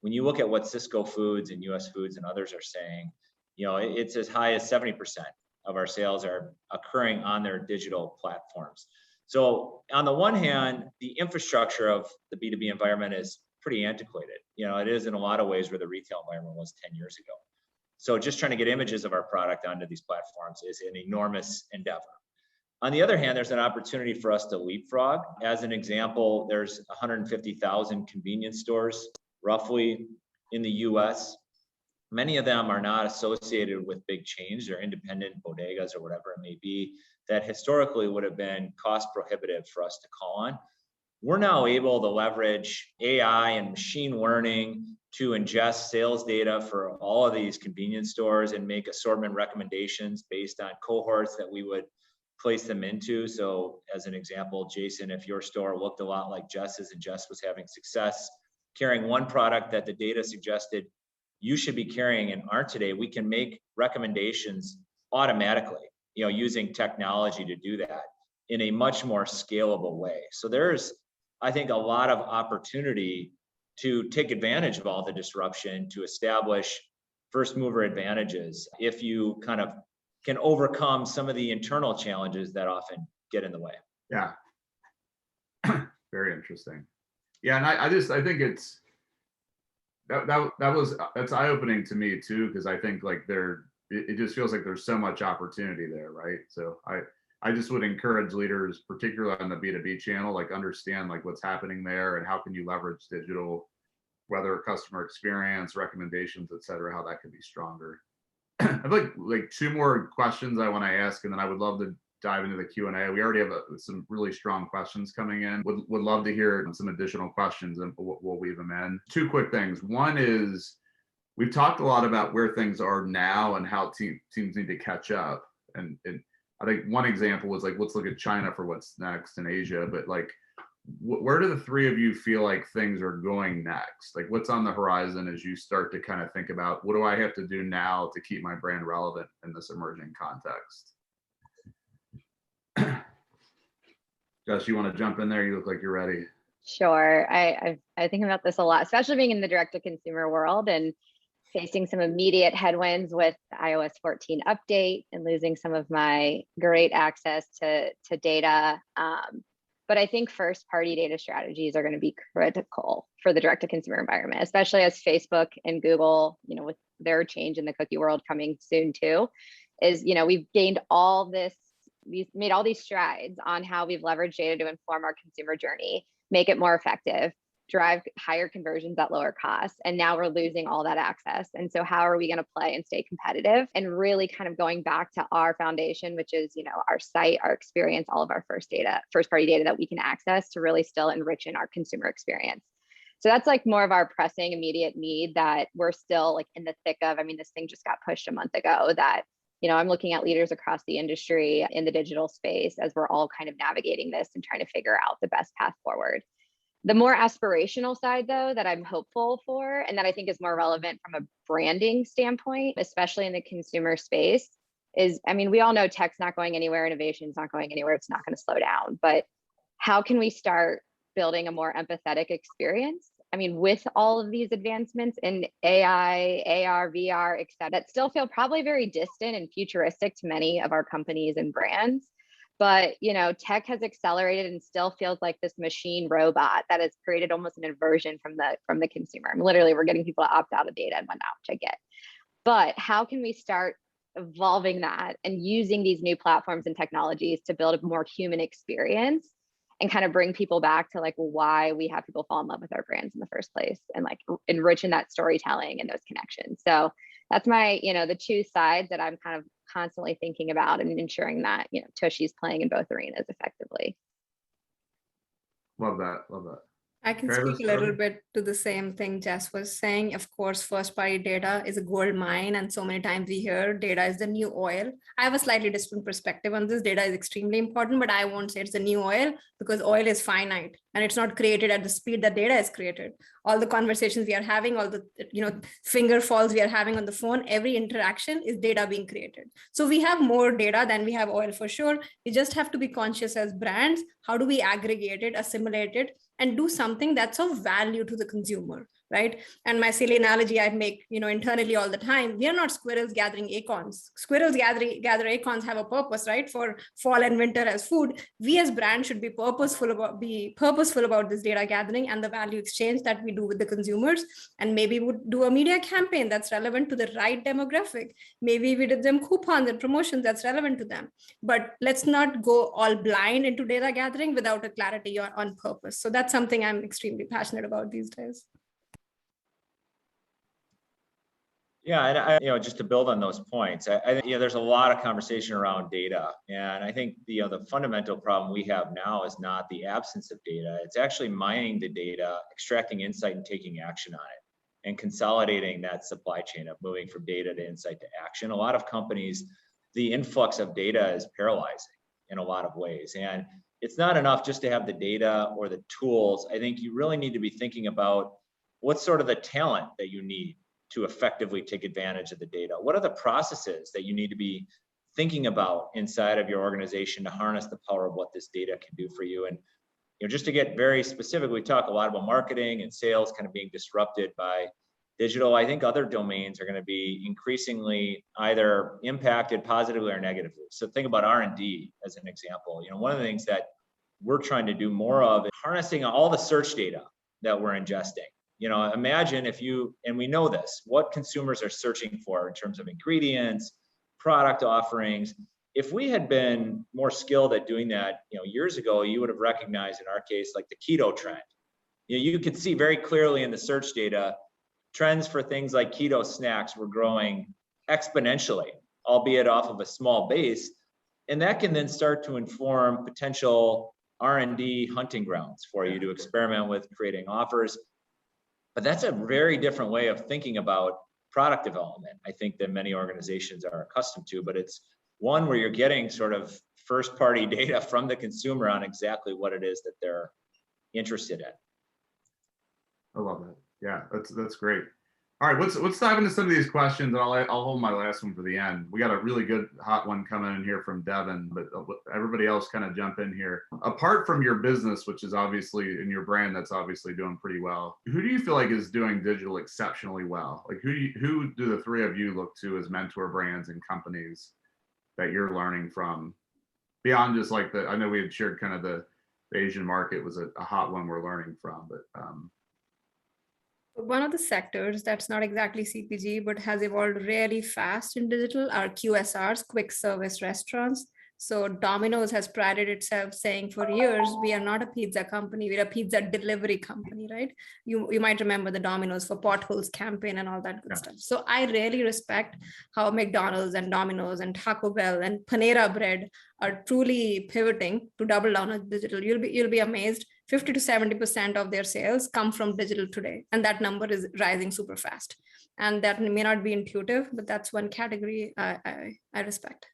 When you look at what Cisco Foods and US Foods and others are saying, it's as high as 70% of our sales are occurring on their digital platforms. So on the one hand, the infrastructure of the B2B environment is pretty antiquated. It is in a lot of ways where the retail environment was 10 years ago. So just trying to get images of our product onto these platforms is an enormous endeavor. On the other hand, there's an opportunity for us to leapfrog. As an example, there's 150,000 convenience stores roughly in the US. Many of them are not associated with big chains. They're independent bodegas or whatever it may be that historically would have been cost prohibitive for us to call on. We're now able to leverage AI and machine learning to ingest sales data for all of these convenience stores and make assortment recommendations based on cohorts that we would place them into. So as an example, Jason, if your store looked a lot like Jess's and Jess was having success carrying one product that the data suggested you should be carrying and aren't today, we can make recommendations automatically, using technology to do that in a much more scalable way. So there's, I think, a lot of opportunity to take advantage of all the disruption to establish first mover advantages if you kind of can overcome some of the internal challenges that often get in the way. Yeah. Very interesting. Yeah, and I think it's that's eye-opening to me too, because I think like it just feels like there's so much opportunity there, right? So I just would encourage leaders, particularly on the B2B channel, like understand like what's happening there and how can you leverage digital, whether customer experience, recommendations, et cetera, how that could be stronger. I have like two more questions I want to ask, and then I would love to dive into the Q&A. We already have some really strong questions coming in. Would love to hear some additional questions, and we'll weave them in. Two quick things. One is, we've talked a lot about where things are now and how teams need to catch up. And I think one example was like, let's look at China for what's next in Asia, but like, where do the three of you feel like things are going next? Like, what's on the horizon as you start to kind of think about, what do I have to do now to keep my brand relevant in this emerging context? Jess, you want to jump in there? You look like you're ready. Sure. I think about this a lot, especially being in the direct-to-consumer world and facing some immediate headwinds with iOS 14 update and losing some of my great access to data. But I think first-party data strategies are going to be critical for the direct-to-consumer environment, especially as Facebook and Google, with their change in the cookie world coming soon too, is, we've gained all this, we've made all these strides on how we've leveraged data to inform our consumer journey, make it more effective, drive higher conversions at lower costs. And now we're losing all that access. And so how are we going to play and stay competitive, and really kind of going back to our foundation, which is, our site, our experience, all of our first party data that we can access to really still enrich in our consumer experience. So that's like more of our pressing immediate need that we're still like in the thick of. I mean, this thing just got pushed a month ago that, I'm looking at leaders across the industry in the digital space as we're all kind of navigating this and trying to figure out the best path forward. The more aspirational side, though, that I'm hopeful for, and that I think is more relevant from a branding standpoint, especially in the consumer space, is, we all know tech's not going anywhere, innovation's not going anywhere, it's not going to slow down. But how can we start building a more empathetic experience? With all of these advancements in AI, AR, VR, et cetera, that still feel probably very distant and futuristic to many of our companies and brands. But, tech has accelerated and still feels like this machine robot that has created almost an aversion from the consumer. Literally, we're getting people to opt out of data and whatnot, which I get. But how can we start evolving that and using these new platforms and technologies to build a more human experience and kind of bring people back to like why we have people fall in love with our brands in the first place, and like enrich in that storytelling and those connections. So that's my, the two sides that I'm kind of constantly thinking about, and ensuring that, TUSHY's playing in both arenas effectively. Love that. Love that. I can speak a little bit to the same thing Jess was saying. Of course, first party data is a gold mine, and so many times we hear data is the new oil. I have a slightly different perspective on this. Data is extremely important, but I won't say it's the new oil, because oil is finite and it's not created at the speed that data is created. All the conversations we are having, all the finger falls we are having on the phone, every interaction is data being created. So we have more data than we have oil for sure. We just have to be conscious as brands. How do we aggregate it, assimilate it, and do something that's of value to the consumer? right? And my silly analogy I'd make, internally all the time, we are not squirrels gathering acorns. Squirrels gather acorns have a purpose, right? For fall and winter as food. We as brands should be purposeful about this data gathering and the value exchange that we do with the consumers. And maybe we would do a media campaign that's relevant to the right demographic. Maybe we did them coupons and promotions that's relevant to them. But let's not go all blind into data gathering without a clarity on purpose. So that's something I'm extremely passionate about these days. Yeah, and just to build on those points, I think there's a lot of conversation around data, and I think the fundamental problem we have now is not the absence of data; it's actually mining the data, extracting insight, and taking action on it, and consolidating that supply chain of moving from data to insight to action. A lot of companies, the influx of data is paralyzing in a lot of ways, and it's not enough just to have the data or the tools. I think you really need to be thinking about what's sort of the talent that you need to effectively take advantage of the data. What are the processes that you need to be thinking about inside of your organization to harness the power of what this data can do for you? And just to get very specific, we talk a lot about marketing and sales kind of being disrupted by digital. I think other domains are going to be increasingly either impacted positively or negatively. So think about R&D as an example. One of the things that we're trying to do more of is harnessing all the search data that we're ingesting. Imagine if and we know this, what consumers are searching for in terms of ingredients, product offerings. If we had been more skilled at doing that, years ago, you would have recognized in our case, like the keto trend. You could see very clearly in the search data, trends for things like keto snacks were growing exponentially, albeit off of a small base. And that can then start to inform potential R&D hunting grounds for you to experiment with creating offers. But that's a very different way of thinking about product development, I think, than many organizations are accustomed to. But it's one where you're getting sort of first-party data from the consumer on exactly what it is that they're interested in. I love that. Yeah, that's great. All right, let's dive into some of these questions, and I'll hold my last one for the end. We got a really good hot one coming in here from Devin, but everybody else kind of jump in here. Apart from your business, which is obviously in your brand, that's obviously doing pretty well. Who do you feel like is doing digital exceptionally well? Like who do the three of you look to as mentor brands and companies that you're learning from? Beyond just like I know we had shared kind of the Asian market was a hot one we're learning from, but one of the sectors that's not exactly CPG, but has evolved really fast in digital are QSRs, quick service restaurants. So Domino's has prided itself saying for years, we are not a pizza company, we're a pizza delivery company, right? You might remember the Domino's for Potholes campaign and all that good stuff. So I really respect how McDonald's and Domino's and Taco Bell and Panera Bread are truly pivoting to double down on digital. You'll be amazed. 50 to 70% of their sales come from digital today. And that number is rising super fast. And that may not be intuitive, but that's one category I respect.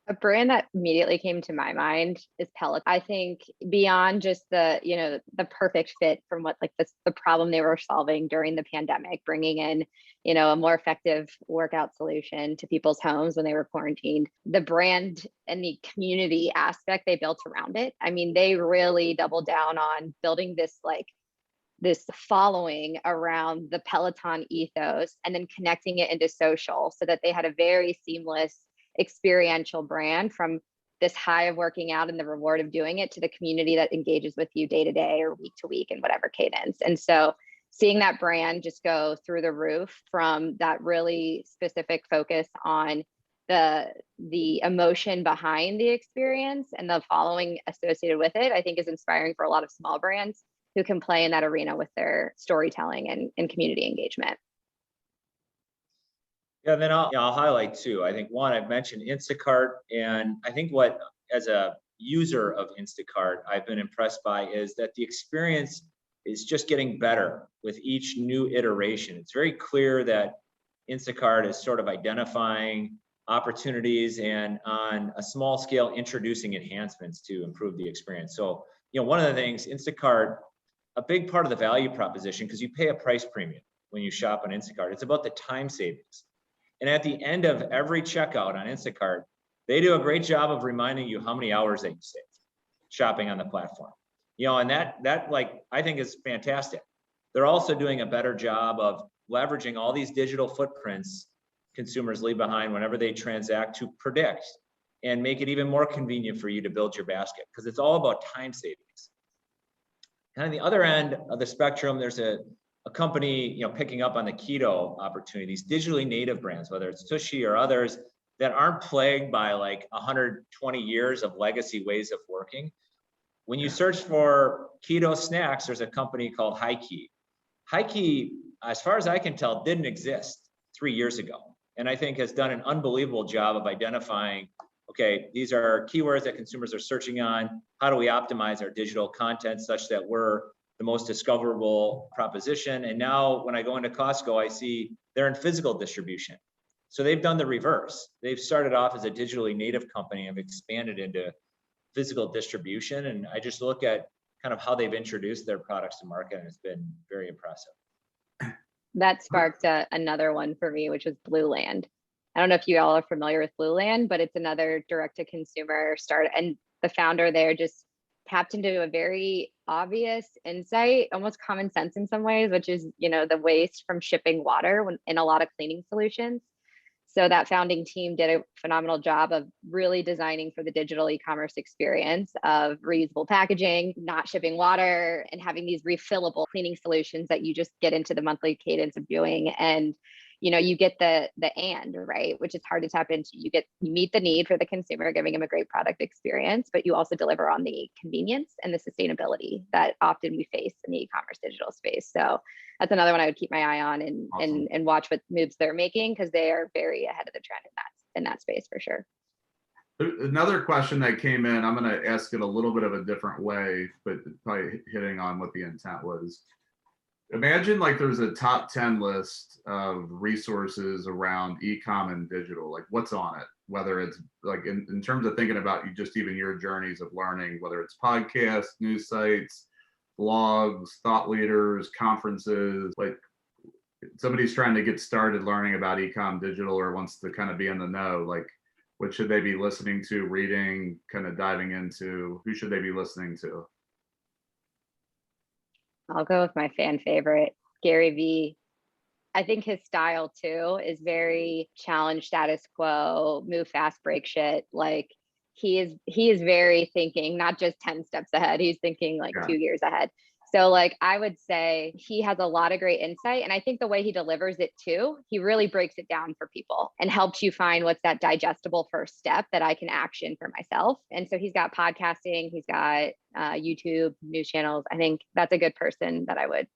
A brand that immediately came to my mind is Peloton. I think beyond just the perfect fit from what the problem they were solving during the pandemic, bringing in, a more effective workout solution to people's homes when they were quarantined, the brand and the community aspect they built around it. I mean, they really doubled down on building this following around the Peloton ethos and then connecting it into social so that they had a very seamless experiential brand, from this high of working out and the reward of doing it to the community that engages with you day to day or week to week in whatever cadence. And so seeing that brand just go through the roof from that really specific focus on the emotion behind the experience and the following associated with it, I think is inspiring for a lot of small brands who can play in that arena with their storytelling and community engagement. Yeah, then I'll highlight too. I think one, I've mentioned Instacart, and I think what, as a user of Instacart, I've been impressed by is that the experience is just getting better with each new iteration. It's very clear that Instacart is sort of identifying opportunities and on a small scale introducing enhancements to improve the experience. So, one of the things, Instacart, a big part of the value proposition, because you pay a price premium when you shop on Instacart, it's about the time savings. And at the end of every checkout on Instacart, they do a great job of reminding you how many hours that you saved shopping on the platform. And that like, I think is fantastic. They're also doing a better job of leveraging all these digital footprints consumers leave behind whenever they transact to predict and make it even more convenient for you to build your basket, because it's all about time savings. And on the other end of the spectrum, there's a company, picking up on the keto opportunities, digitally native brands, whether it's TUSHY or others, that aren't plagued by like 120 years of legacy ways of working. When you search for keto snacks, there's a company called HighKey. HighKey, as far as I can tell, didn't exist 3 years ago. And I think has done an unbelievable job of identifying, okay, these are keywords that consumers are searching on. How do we optimize our digital content such that we're the most discoverable proposition? And now when I go into Costco, I see they're in physical distribution. So they've done the reverse. They've started off as a digitally native company and have expanded into physical distribution. And I just look at kind of how they've introduced their products to market, and it's been very impressive. That sparked another one for me, which was Blue Land. I don't know if you all are familiar with Blue Land, but it's another direct-to-consumer start. And the founder there just tapped into a very obvious insight, almost common sense in some ways, which is, the waste from shipping water in a lot of cleaning solutions. So that founding team did a phenomenal job of really designing for the digital e-commerce experience of reusable packaging, not shipping water, and having these refillable cleaning solutions that you just get into the monthly cadence of doing. And you get the right, which is hard to tap into. You meet the need for the consumer, giving them a great product experience, but you also deliver on the convenience and the sustainability that often we face in the e-commerce digital space. So that's another one I would keep my eye on and watch what moves they're making, because they are very ahead of the trend in that space for sure. Another question that came in, I'm going to ask it a little bit of a different way, but probably hitting on what the intent was. Imagine like there's a top 10 list of resources around e-com and digital, like what's on it, whether it's like in terms of thinking about you, just even your journeys of learning, whether it's podcasts, news sites, blogs, thought leaders, conferences, like somebody's trying to get started learning about e-com digital or wants to kind of be in the know, like what should they be listening to, reading, kind of diving into, who should they be listening to? I'll go with my fan favorite, Gary Vee. I think his style too is very challenge status quo, move fast, break shit. Like he is very thinking, not just 10 steps ahead. He's thinking like 2 years ahead. So like, I would say he has a lot of great insight. And I think the way he delivers it too, he really breaks it down for people and helps you find what's that digestible first step that I can action for myself. And so he's got podcasting, he's got YouTube, news channels. I think that's a good person that I would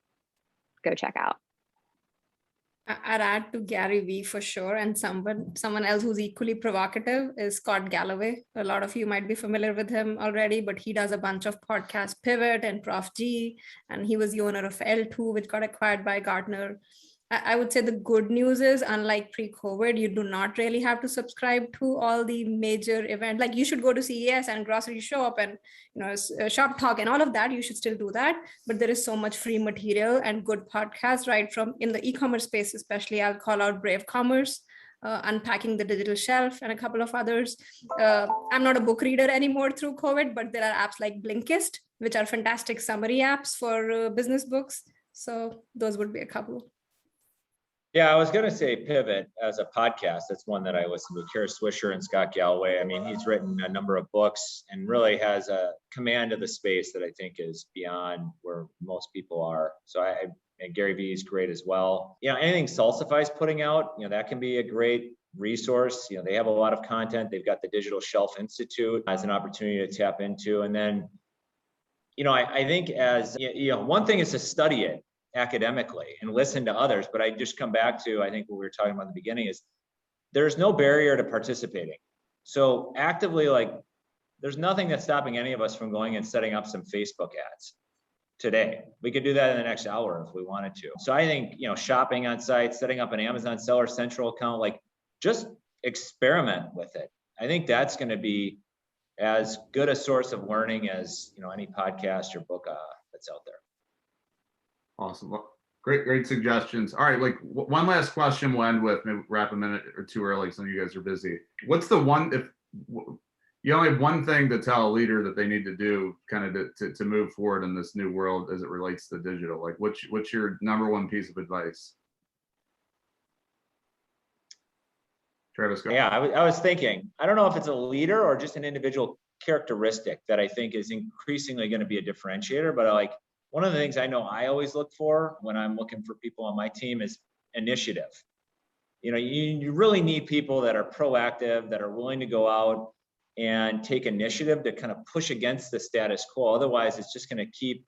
go check out. I'd add to Gary Vee for sure. And someone else who's equally provocative is Scott Galloway. A lot of you might be familiar with him already, but he does a bunch of podcasts, Pivot and Prof G, and he was the owner of L2, which got acquired by Gartner. I would say the good news is, unlike pre-COVID, you do not really have to subscribe to all the major events. Like you should go to CES and grocery shop and shop talk and all of that. You should still do that. But there is so much free material and good podcasts, right? From in the e-commerce space, especially, I'll call out Brave Commerce, Unpacking the Digital Shelf, and a couple of others. I'm not a book reader anymore through COVID, but there are apps like Blinkist, which are fantastic summary apps for business books. So those would be a couple. Yeah, I was going to say Pivot as a podcast. That's one that I listen to. Kara Swisher and Scott Galloway. I mean, he's written a number of books and really has a command of the space that I think is beyond where most people are. So and Gary Vee is great as well. Anything Salsify's putting out, that can be a great resource. They have a lot of content. They've got the Digital Shelf Institute as an opportunity to tap into. And then, I think as, one thing is to study it academically and listen to others, but I just come back to, I think what we were talking about in the beginning is there's no barrier to participating. So actively, like there's nothing that's stopping any of us from going and setting up some Facebook ads today. We could do that in the next hour if we wanted to. So I think, shopping on sites, setting up an Amazon Seller Central account, like just experiment with it. I think that's going to be as good a source of learning as, any podcast or book that's out there. Awesome. Great suggestions. All right, like one last question we'll end with, maybe wrap a minute or two early, some of you guys are busy. What's the one, if you only have one thing to tell a leader that they need to do kind of to move forward in this new world as it relates to digital. Like what's your number one piece of advice? Travis, go. Yeah, I was thinking, I don't know if it's a leader or just an individual characteristic that I think is increasingly going to be a differentiator, but like one of the things I know I always look for when I'm looking for people on my team is initiative. You know, you really need people that are proactive, that are willing to go out and take initiative to kind of push against the status quo. Otherwise, it's just going to keep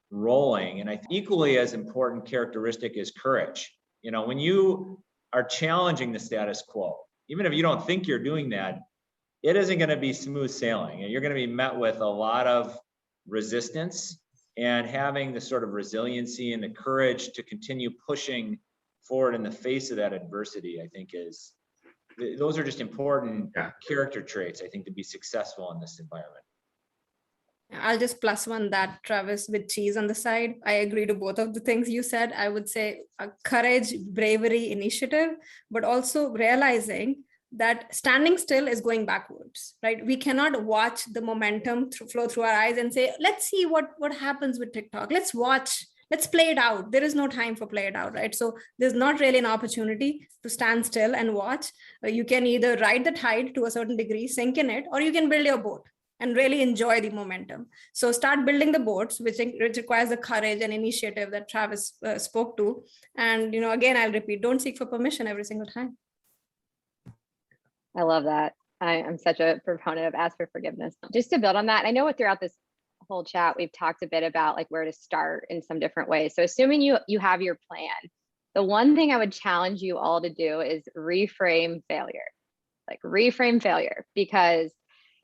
rolling. And I think equally as important characteristic is courage. You know, when you are challenging the status quo, even if you don't think you're doing that, it isn't going to be smooth sailing. And you're going to be met with a lot of resistance, and having the sort of resiliency and the courage to continue pushing forward in the face of that adversity, I think those are just important character traits, I think, to be successful in this environment. I'll just plus one that, Travis, with cheese on the side. I agree to both of the things you said. I would say courage, bravery, initiative, but also realizing that standing still is going backwards, right? We cannot watch the momentum flow through our eyes and say, let's see what happens with TikTok. Let's play it out. There is no time for play it out, right? So there's not really an opportunity to stand still and watch. You can either ride the tide to a certain degree, sink in it, or you can build your boat and really enjoy the momentum. So start building the boats, which requires the courage and initiative that Travis spoke to. And, you know, again, I'll repeat, don't seek for permission every single time. I love that. I'm such a proponent of ask for forgiveness. Just to build on that, I know throughout this whole chat, we've talked a bit about like where to start in some different ways. So assuming you have your plan, the one thing I would challenge you all to do is reframe failure. Like reframe failure, because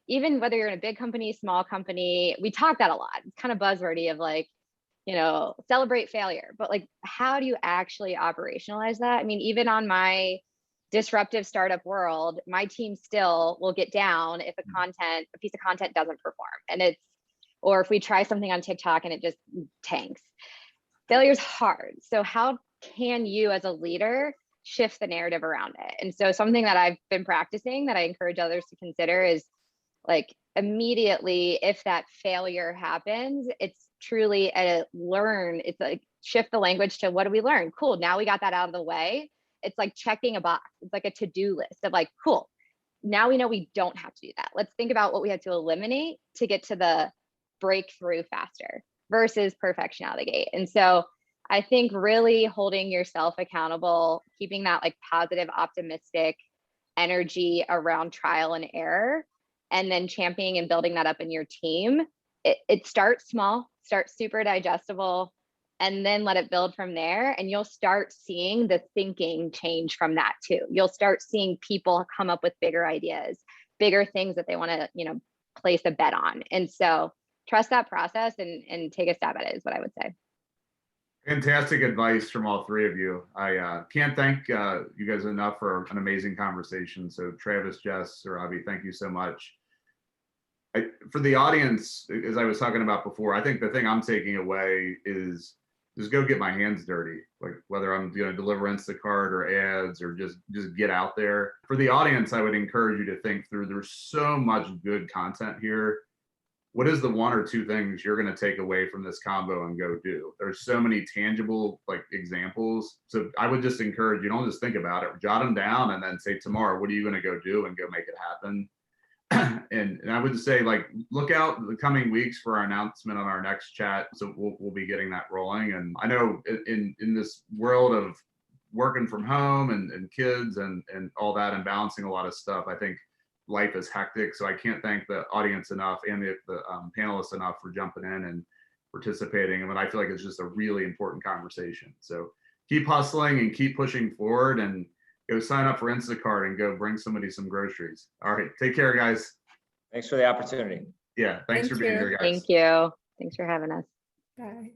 even whether you're in a big company, small company, we talk that a lot. It's kind of buzzwordy of like, you know, celebrate failure, but like, how do you actually operationalize that? I mean, even on my disruptive startup world, my team still will get down if a piece of content doesn't perform, or if we try something on TikTok and it just tanks. Failure is hard. So how can you as a leader shift the narrative around it? And so something that I've been practicing that I encourage others to consider is like immediately, if that failure happens, it's truly it's like shift the language to what do we learn? Cool, now we got that out of the way. It's like checking a box. It's like a to-do list of like, cool, now we know we don't have to do that. Let's think about what we had to eliminate to get to the breakthrough faster versus perfection out of the gate. And so I think really holding yourself accountable, keeping that like positive, optimistic energy around trial and error, and then championing and building that up in your team. It starts small, starts super digestible, and then let it build from there. And you'll start seeing the thinking change from that too. You'll start seeing people come up with bigger ideas, bigger things that they want to, you know, place a bet on. And so trust that process and take a stab at it is what I would say. Fantastic advice from all three of you. I can't thank you guys enough for an amazing conversation. So Travis, Jess, Surabhi, thank you so much. For the audience, as I was talking about before, I think the thing I'm taking away is just go get my hands dirty. Like whether I'm going to deliver Instacart or ads or just get out there. For the audience, I would encourage you to think through, there's so much good content here. What is the one or two things you're going to take away from this combo and go do? There's so many tangible like examples. So I would just encourage you, don't just think about it, jot them down and then say tomorrow, what are you going to go do and go make it happen? And I would say like, look out the coming weeks for our announcement on our next chat. So we'll be getting that rolling. And I know in this world of working from home and kids and all that and balancing a lot of stuff, I think life is hectic. So I can't thank the audience enough and the panelists enough for jumping in and participating. And I feel like it's just a really important conversation. So keep hustling and keep pushing forward and go sign up for Instacart and go bring somebody some groceries. All right. Take care, guys. Thanks for the opportunity. Yeah. Thanks for being here, guys. Thank you. Thanks for having us. Bye.